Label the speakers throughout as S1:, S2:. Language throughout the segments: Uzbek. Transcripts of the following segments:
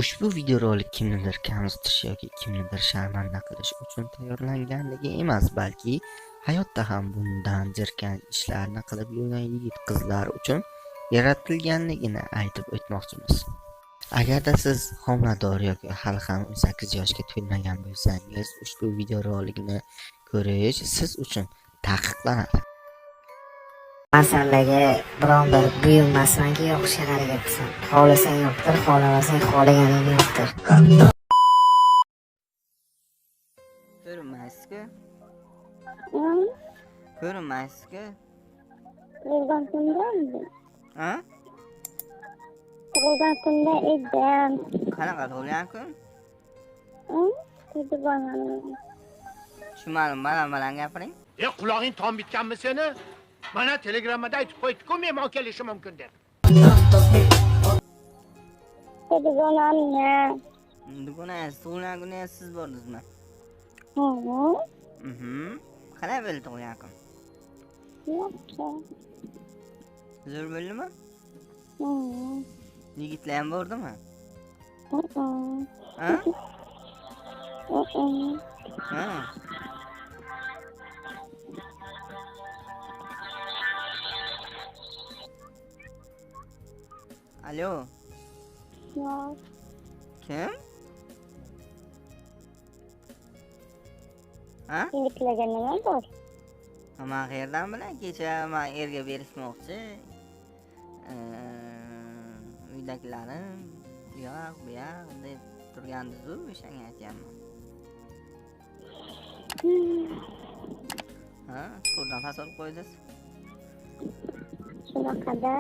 S1: Ushbu videorolik kimnidir kamsitish yoki kimnidir sharmanda qilish uchun tayyorlanganligi emas, balki hayotda ham bundan jirkanch ishlarni qilib yurgan yigit-qizlar uchun yaratilganligini aytib o'tmoqchimiz. Agarda siz homilador yoki hali ham 18 yoshga to'lmagan bo'lsangiz, ushbu videorolikni ko'rish siz uchun taqiqlanadi.
S2: Masallaga biron bir buyurmasmanki yoqishga harakat qilsam. Xohlasang yoqtir, xohlamasang xohlaganingni yoqtir.
S1: Ko'rinmaysizku?
S3: Hmm,
S1: Ko'rinmaysizku?
S3: Tug'ilgan kunda edi.
S1: Ha?
S3: Tug'ilgan kunda edim.
S1: Qanaqa tug'ilgan kun?
S3: Dedi bana.
S1: Tushunmadim, baland gapiring.
S4: Qulog'ing tom bitganmi seni? Mana telegrammada aytib qo'ydi-ku, mehmon kelishi mumkin deb.
S3: Dedi bana anne.
S1: Dugonangiz tug'ilgan kuni siz bordingizmi?
S3: Hı.
S1: Qanday bo'ldi tug'ilgan kun?
S3: Yaxshi.
S1: Zo'r bo'ldimi?
S3: Hı.
S1: Yigitlar ham bordimi?
S3: Hı.
S1: Ha?
S3: Hı.
S1: Ha. Alo,
S3: Yok.
S1: kim? Ha?
S3: Yigitlarga nima bor?
S1: Men qayerdan bilan kecha men erga berishmoqchi. Uydagilarim bu yoq deb turgandizu, o'shanga aytyapman. Ha, chuqurdan past olib qo'ydingiz.
S3: Shunaqada.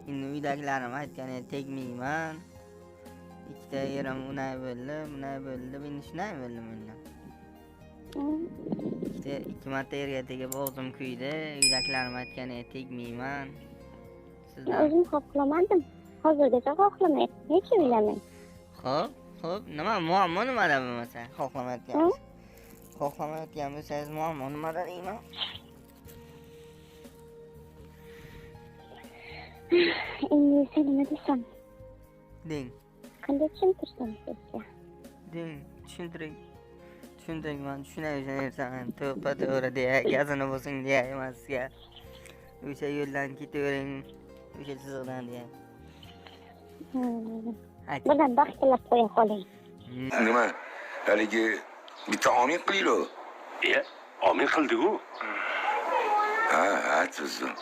S1: Endi uydagilarim aytganiga tegmayman. Ikkita yerim unay bo'ldi, endi shunday bo'ldi menga. Ikki marta yerga tegib o'zim kuydi. Uydagilarim aytganiga tegmayman. Sizdan.
S3: O'zim xohlamadim. Hozirgacha xohlamayapman. Hech o'ylamang.
S1: Xo'p, nima muammo nimada bo'lmasa? Xohlamayotgan bo'lsangiz muammo nimada deyman?
S3: Endi sen nima desam?
S1: Deng,
S3: Qanday tushuntirsam sizga?
S1: tushuntiring, man tushunayversan. To'g'ri deya, gazini bo'lsin deya emas sizga. O'sha yo'ldan ketavering, o'sha chiziqdan deya.
S3: Bundan baxtlab qo'ya qoling.
S5: Nima? Haligi bitta omin qilinglar.
S4: Omin qildi-ku.
S5: Ha, tuzum.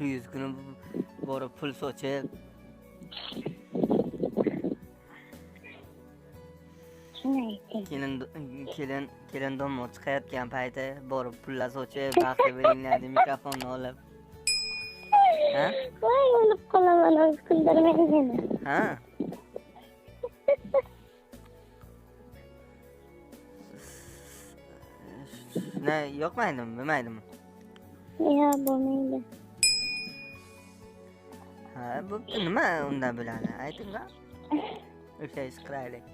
S1: 100 kuni borib pul sochib,
S3: Shuni ayting.
S1: kelin domla chiqayotgan payti borib pullar sochib, baxtli bo'linglar deb mikrofonni olib. Ha?
S3: Voy, o'lib qolaman, o'z kuldirmang meni.
S1: Ha? Ne yoqmaydimi, bilmaydimi?
S3: Yo'q, bo'lmaydi.
S1: Ha, bo'pti, nima undan bo'ladi? Ayting-a. O'sha ish qilaylik.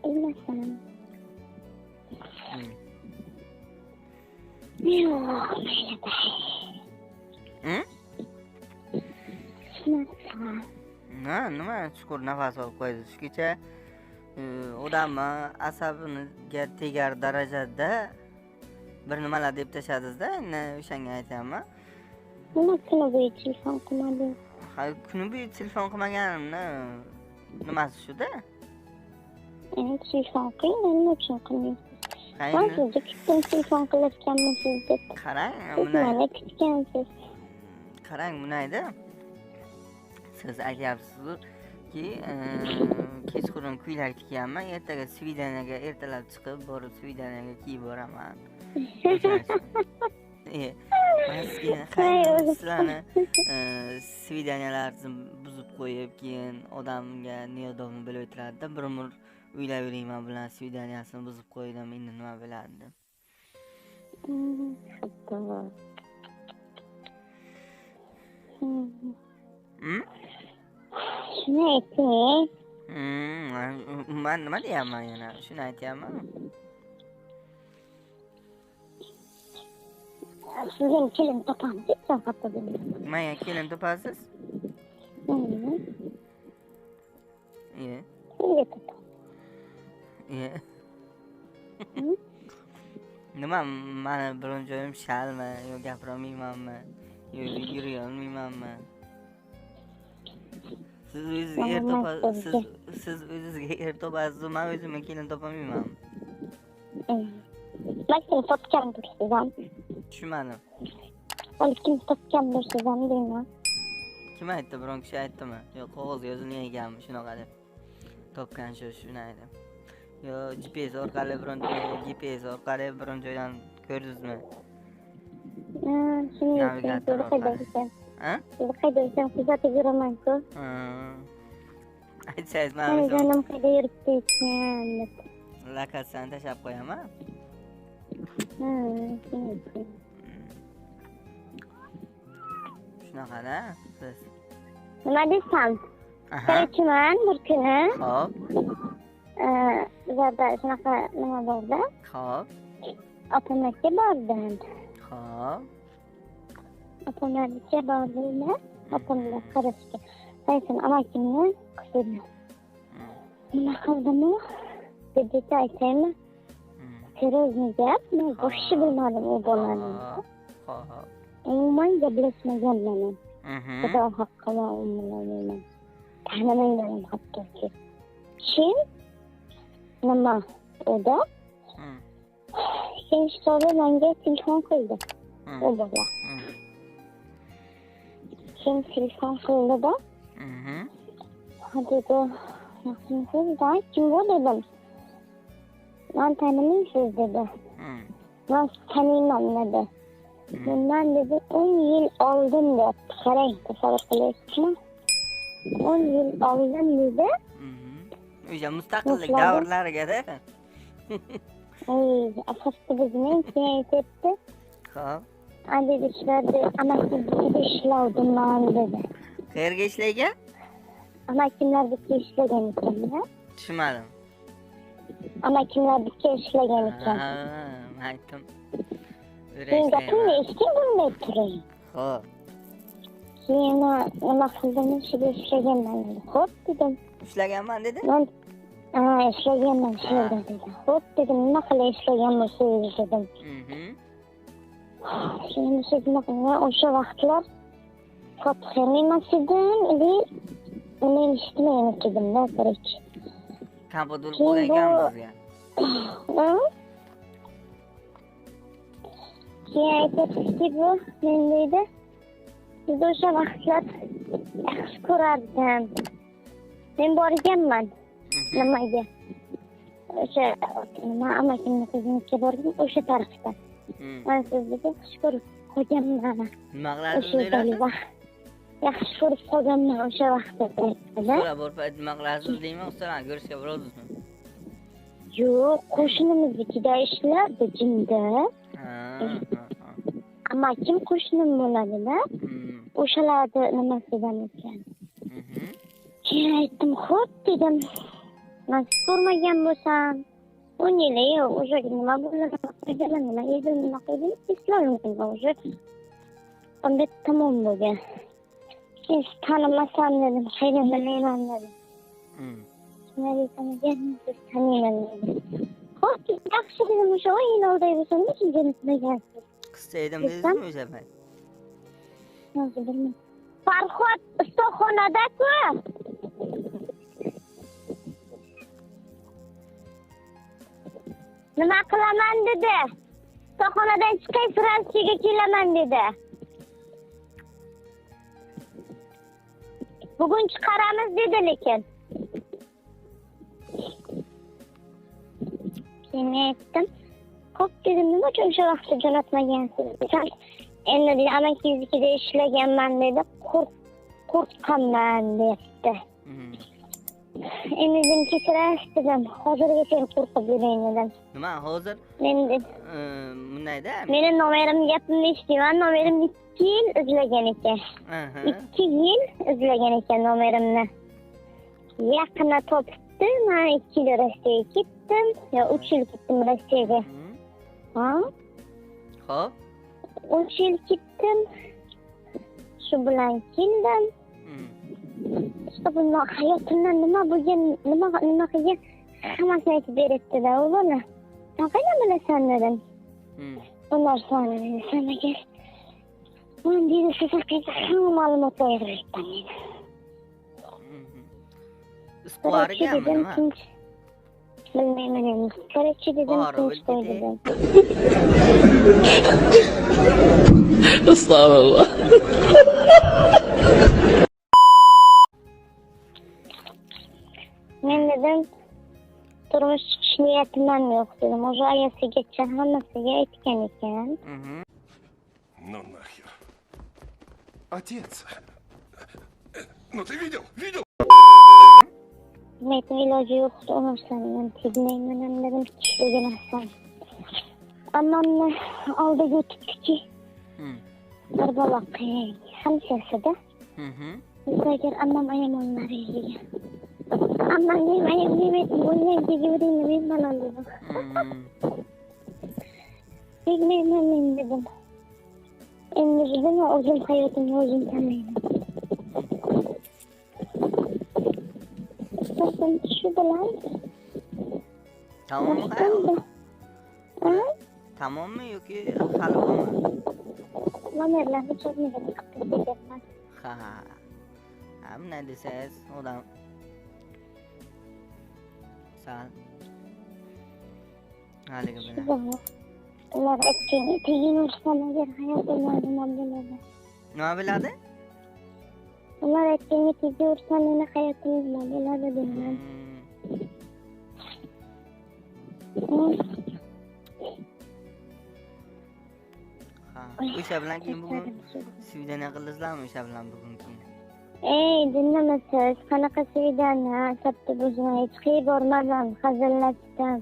S3: Bilmasam.
S1: Nima chuqur nafas olib qo'ydi. Shukicha odamni asabiga tegar darajada bir nimalar deb tashladingiz-da, endi o'shanga aytyapman.
S3: Nima kuni bo'yi telefon qilmading?
S1: Ha, kuni bo'yi telefon qilmaganimni nimasi shu-da?
S3: Telefon qiling, nima uchun qilmaysiz? Men sizga kutdim telefon qilayotganmisiz deb.
S1: Qarang,
S3: Mana kutgansiz.
S1: Qarang, bunayda. Siz aytyapsiz-ki, kechqurun ko'ylak tikkanman, ertaga svidaniyaga ertalab chiqib, borib svidaniyaga kiyib boraman. Sizlarni svidaniyalarni buzib qo'yib, keyin odamga niyodovni bilib o'tiradi-da, bir umr uylayverayman bilan svidaniyasini buzib qo'ydim, endi nima bo'ladi?
S3: Shuni ayting.
S1: Men nima deyapman yana? Shuni aytyapman.
S3: Sizga kelin topamiz deb sen xafa bo'lma.
S1: Nimaga kelin topasiz? Iye.
S3: Nega topa?
S1: Iye. Nima, mani biron joyim shalmi, yo gapirolmaymanmi, yo yura olmaymanmi? Siz o'zingizga er topasiz, men o'zimga kelin topolmaymanmi?
S3: Balki topgan bo'lsangiz ham.
S1: Tushunmadim.
S3: Balki topgan bo'lsangiz ham deyman.
S1: Kim aytdi? Biron kishi aytdimi? Yo, qog'ozga yozilgan ekanmi shunaqa deb. Topgan shuni aytdi. Yo, GPS orqali biron joydan ko'rdingizmi? Navigator orqali. Ha?
S3: Siz qayda ekan kuzatib yuraman-ku.
S1: Aytsangiz, men
S3: Meni
S1: o'zim
S3: jonim qayda yuribdi ekan deb.
S1: lokatsiyani tashlab qo'yaman. Shunaqada siz.
S3: Nima desam? Qarachiman bir kuni.
S1: Xo'p.
S3: Bizlarda shunaqa nima borda?
S1: Xo'p.
S3: Opamga bordim.
S1: Xo'p.
S3: Opamga bordim. Opamga qarashga. Aytdim, amakimni qidirdim. Nima qildimi? Deb aytaymi? Serozli gap, men boshqa bilmadim u bolani.
S1: Xo'p.
S3: Umuman gaplashmaganman. Xudo haqqi va umuman. Tanimayman hattoki. Keyin nima edi? Keyin shtobi menga telefon qildi. U bola. Keyin telefon qildi-da. Dedi, yaxshimisiz? Kim bu dedim. Men tanimaysiz dedi. Men taniyman dedi. Bundan dedi 10 yil oldin deb qarang, tasavvur qilyapsizmi? 10 yil oldin dedi.
S1: O'sha mustaqillik davrlariga-da.
S3: Asosda bizni keyin aytibdi.
S1: Xo'p.
S3: Dedi ishlardi, amakimlarda ishlavdim men dedi.
S1: Qayerga ishlagan?
S3: Amakimlarda ishlagan ekan.
S1: Tushunmadim.
S3: Amakimlarda ishlagan ekan.
S1: Aytdim.
S3: Keyin gapimni eshiting bunday turing.
S1: Xo'p.
S3: Keyin nima qildim, shunga ishlaganman dedi. Xo'p dedim.
S1: Ishlaganman dedi?
S3: Men ishlaganman shunda dedi. Xo'p dedim, nima qilay ishlagan bo'lsangiz dedim. Keyin o'sha vaqtlar Fotihaning emasdim, men eshitmagan ekanman, короче.
S1: Kompyuter bo'lgan bizga.
S3: Keyin aytibdiki bu, men deydi, siz o'sha vaqtlar yaxshi ko'rardim. Men borganman. Nimaga? O'sha nima amakimni qizinikiga bordim, o'sha tarafda. Men sizni yaxshi ko'rib qolganman.
S1: Nima qilasizlar?
S3: Yaxshi ko'rib qolganman o'sha vaqtda.
S1: So'rab borib nima qilasiz deyman, ustalarni ko'rishga boradingizmi?
S3: Yo'q, qo'shnimiznikida ishlardi jinda. Amakim qo'shnim bo'ladi-da. O'shalarni nimasidan ekan. Keyin aytdim, xo'p dedim. Men ko'rmagan bo'lsam, 10 yil yo'q, o'sha nima bo'ladi? Nima edi, nima qildim? Eslamayman o'sha. Unda tamom bo'lgan. Siz tanimasam dedim, hayronman dedim. Siz taniyman dedim. Xo'p, yaxshi dedim, o'sha 10 yil oldin bo'lsam, nechun unutmagansiz?
S1: Qizcha edim dedingizmi o'sha payt?
S3: Bilmayman. Farhod ustaxonada-ku. Nima qilaman dedi. Ustaxonadan chiqay, Fransiyaga kelaman dedi. Bugun chiqaramiz dedi lekin. Keyin aytdim, xo'p dedim, nima uchun o'sha vaqtda jo'natmagansiz? Endi dedi, amakingiznikida ishlaganman dedi, qo'rqqanman dedi. Endi dedim, kechirasiz dedim, hozirgacha qo'rqib yurayin dedim.
S1: Nima hozir?
S3: Men
S1: bundayda.
S3: Meni nomerimni gapimni eshitmayman, nomerimni 2 yil izlagan ekan. 2 yil izlagan ekan nomerimni. Yaqinda topibdi, men 2 yil Rossiyaga ketdim, yo 3 yil ketdim Rossiyaga. Ha?
S1: Xo'p.
S3: 3 yil ketdim. shu bilan keldim. İşte bunlar hayatımdan nima bo'lgan, nima qilgan hammasini aytib beribdi-da, u bola. Sen qayerdan bilasan dedim. Ular sonra sen agar men deydi siz haqida hamma ma'lumotlar yig'ishdan dedi.
S1: Isqoriganmi nima?
S3: Bilmayman endi. Qarchi dedim, tinch qo'y dedim.
S6: Estağfurullah.
S3: Men dedim, turmush chiqish niyatim ham yo'q dedim. O'sha ayasigacha hammasiga aytgan ekan.
S5: Ну нахер. Отец. Ну ты видел? Видел?
S3: Men aytdim, iloji yo'q, u narsani men tegmayman ham dedim, kuchliga narsam. Ammamni oldiga o'tibdiki, bir bola qiyin, hamshasida. Biz agar ammam ayamonlar degan. Ammam ayam bo'lmaydi degaveraymi men malol dedim. Tegmayman men dedim. Endi dedim, o'zim hayotimni o'zim tanlayman. Shu bilan
S1: Tamommi? Tamommi yoki hali bormi?
S3: nomerlarni chopmaga chiqib ketyapman.
S1: Ha. Hamma desangiz, odam sal haligi bilan.
S3: Ular aytgan, tegaversan agar hayotimdan nima bo'ladi.
S1: Nima biladi?
S3: Ular aytgan, tegaversan meni hayotim nima bo'ladi dedim.
S1: Ha, o'sha bilan keyin bugun Swidaniya qildingizlarmi o'sha bilan bugun keyin?
S3: Dinlamasiz, qanaqa Swidaniya, katta o'zim hech qayerga bormadim, hazillashdim.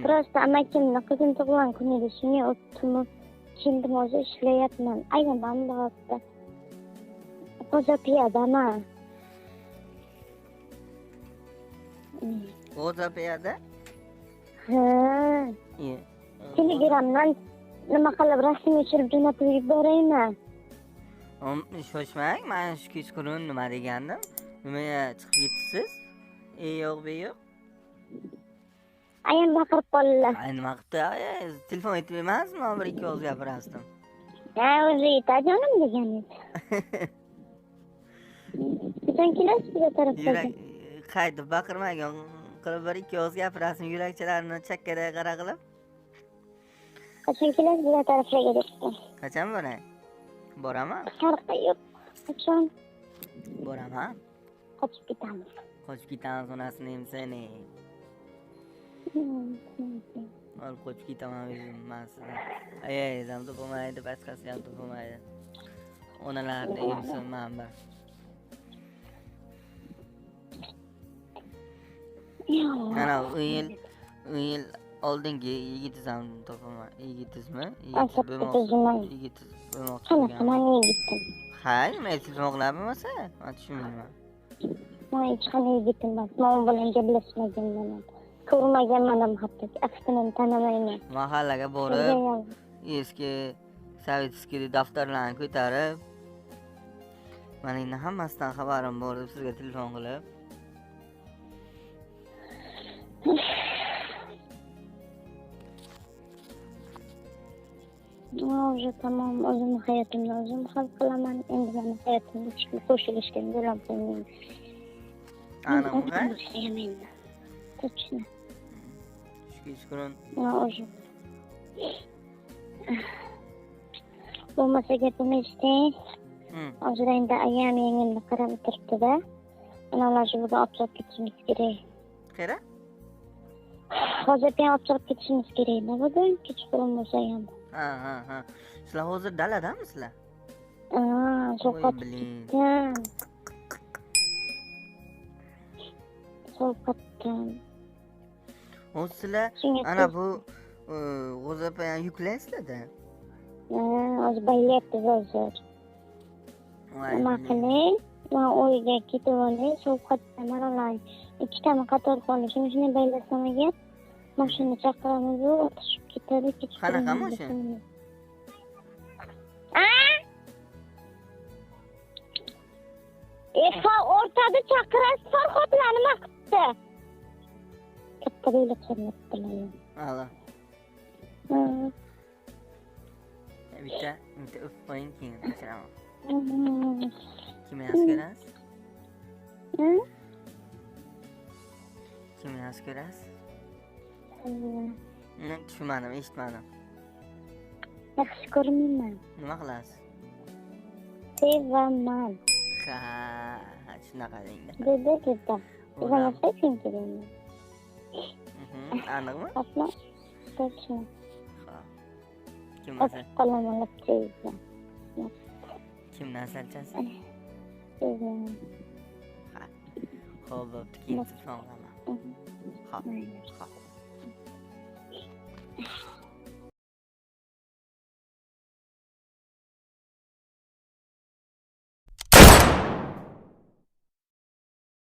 S3: Просто amakimni qizim tug'ilgan kunida shunga o'tdim, keldim o'zi ishlayapman. Ayamam bordi. G'o'zapiyadaman.
S1: G'o'zapiyada?
S3: Ha. Telegramdan nima qilib rasm o'chirib jo'natib yuboraymi?
S1: Shoshmang, men shu kechqurun nima degandim? Nimaga chiqib ketdingiz? Yo'q, yo'q.
S3: Ayam baqirib qoldilar.
S1: Nima qilibdi? Telefon aytib emasmi? Bir ikki oz gapirasdim.
S3: Ha, o'zi aytadi jonim degan edi. Qachon kelasiz bu tarafga?
S1: Qaytib baqirmagan qilib bir ikki oz gapirasdim, yurakchilarni chakkaday qara qilib.
S3: Qachon kelasiz bu tarafga debdi.
S1: Qachon boray? Boraman.
S3: Farqi yo'q. Qachon?
S1: Boraman.
S3: Qochib ketamiz.
S1: Qochib ketamiz onasini emsani. Olib qochib ketaman o'zim sizlar. Ayaydan to'polmaydi, boshqasi ham to'polmaydi. Onalarni emsinman bir. Ana u yil oldingi yigitiz ham topaman. Yigitizmi? Yigitiz bo'lmoqchi.
S3: Qanaqa yigitim?
S1: Hay, men telefon bo'lmasa, men tushunmayman.
S3: Men hech qanday yigitim emas. Men bilan gaplashmaganman. Ko'rmaganman ham hatto. Aksini tanimayman.
S1: Mahallaga borib, eski sovetskiy daftarlarni ko'tarib, mana endi hammasidan xabarim bor deb sizga telefon qilib.
S3: Уже tamam, o'zim hayotimni o'zim hal qilaman. Endi meni hayotimga qo'shilishga yo'lab qo'ymayman.
S1: Aniqmi?
S3: Точно.
S1: Kechqurun.
S3: Уже. Bo'lmasa gapimni eshiting. Hozir endi ayam yengimni qarab turibdi-da. Unalar shu yerga olib chiqib ketishimiz kerak.
S1: Qara?
S3: Hozir ham olib chiqib ketishimiz kerak. Bugun kechqurun bo'lsa ham.
S1: Ha. Sizlar hozir daladamisizlar?
S3: Sovqatdim. Sovqatdim.
S1: Hozir sizlar ana bu g'o'zapani yuklaysizlar-da.
S3: Hozir baylayapti hozir. Nima qiling? Men o'yga ketib olay, sovqatdan maralay. Ikkitami qator qoldi. Shuni baylasam agar mashina chaqiramiz, o'tishib ketadi.
S1: Qanaqa mashina?
S3: O'rtada chaqirasiz Farhodlar nima qilibdi? Katta bo'ylab so'rayaptilar.
S1: Alo.
S3: Ha.
S1: Bitta o'p qo'ying keyin o'chiraman.
S3: Mhm.
S1: Kimni yaxshi ko'rasiz?
S3: Ha?
S1: Kimni yaxshi ko'rasiz?
S3: Mhm.
S1: Tushunmadim, eshitmadim.
S3: Yaxshi ko'rmayman.
S1: Nima qilasiz?
S3: Sevaman.
S1: Ha, shunaqa deng-da.
S3: Dedi. Uzamasang sen kelayman.
S1: Aniqmi?
S3: Asla. Точно.
S1: Ha. Kim masal?
S3: Qolaman lapchayga.
S1: Kimdan salchasiz?
S3: Sevaman.
S1: Ha. Xo'p, bo'pti, keyin telefon qilaman.
S3: Mhm.
S1: Xo'p. Xo'p.